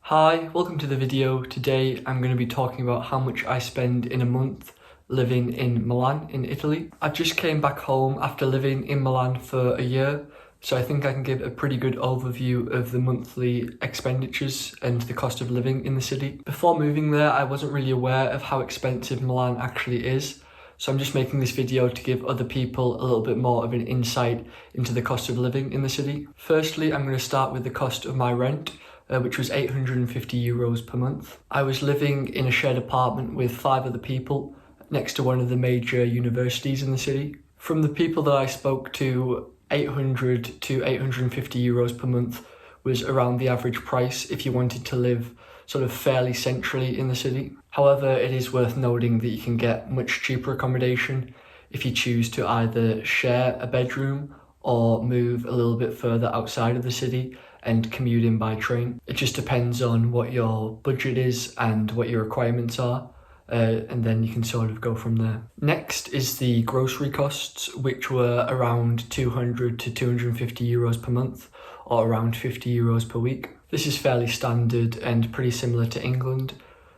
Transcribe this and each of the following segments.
Hi, welcome to the video. Today I'm going to be talking about how much I spend in a month living in Milan in Italy. I just came back home after living in Milan for a year, so I think I can give a pretty good overview of the monthly expenditures and the cost of living in the city. Before moving there, I wasn't really aware of how expensive Milan actually is, so I'm just making this video to give other people a little bit more of an insight into the cost of living in the city. Firstly, I'm going to start with the cost of my rent, which was €850 per month. I was living in a shared apartment with 5 other people next to one of the major universities in the city. From the people that I spoke to, €800 to €850 per month was around the average price if you wanted to live sort of fairly centrally in the city. However, it is worth noting that you can get much cheaper accommodation if you choose to either share a bedroom or move a little bit further outside of the city and commute in by train. It just depends on what your budget is and what your requirements are, and then you can sort of go from there. Next is the grocery costs, which were around €200 to €250 per month, or around €50 per week. This is fairly standard and pretty similar to England.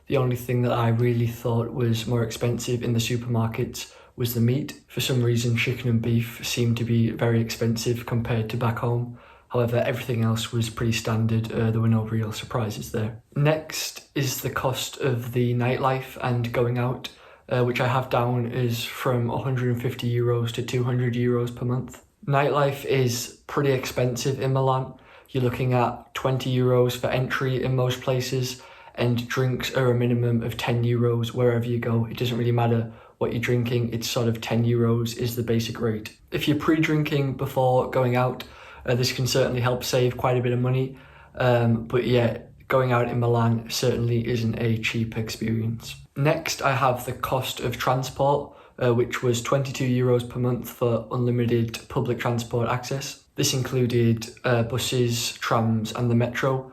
The only thing that I really thought was more expensive in the supermarkets was the meat. For some reason, chicken and beef seemed to be very expensive compared to back home. However, everything else was pretty standard. There were no real surprises there. Next is the cost of the nightlife and going out, which I have down is from €150 to €200 per month. Nightlife is pretty expensive in Milan. You're looking at €20 for entry in most places, and drinks are a minimum of €10 wherever you go. It doesn't really matter what you're drinking, it's sort of €10 is the basic rate. If you're pre-drinking before going out, this can certainly help save quite a bit of money, but yeah, going out in Milan certainly isn't a cheap experience. Next, I have the cost of transport, which was €22 per month for unlimited public transport access. This included buses, trams and the metro,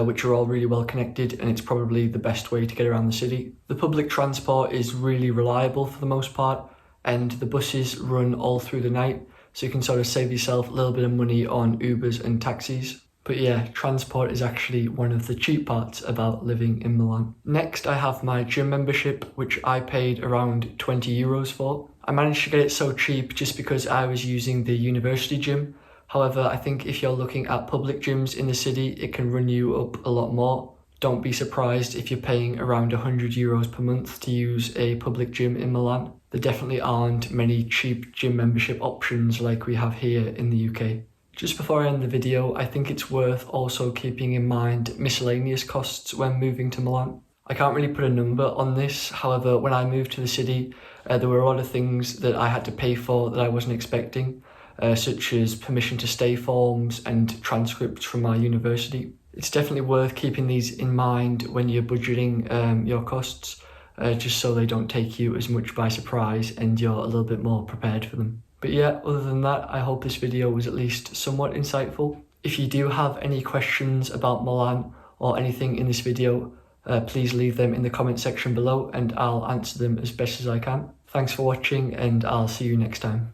which are all really well connected, and it's probably the best way to get around the city. The public transport is really reliable for the most part, and the buses run all through the night, so you can sort of save yourself a little bit of money on Ubers and taxis. But yeah, transport is actually one of the cheap parts about living in Milan. Next, I have my gym membership, which I paid around €20 for. I managed to get it so cheap just because I was using the university gym. However, I think if you're looking at public gyms in the city, it can run you up a lot more. Don't be surprised if you're paying around €100 per month to use a public gym in Milan. There definitely aren't many cheap gym membership options like we have here in the UK. Just before I end the video, I think it's worth also keeping in mind miscellaneous costs when moving to Milan. I can't really put a number on this, however, when I moved to the city, there were a lot of things that I had to pay for that I wasn't expecting, such as permission to stay forms and transcripts from my university. It's definitely worth keeping these in mind when you're budgeting your costs, just so they don't take you as much by surprise and you're a little bit more prepared for them. But yeah, other than that, I hope this video was at least somewhat insightful. If you do have any questions about Milan or anything in this video, please leave them in the comment section below and I'll answer them as best as I can. Thanks for watching and I'll see you next time.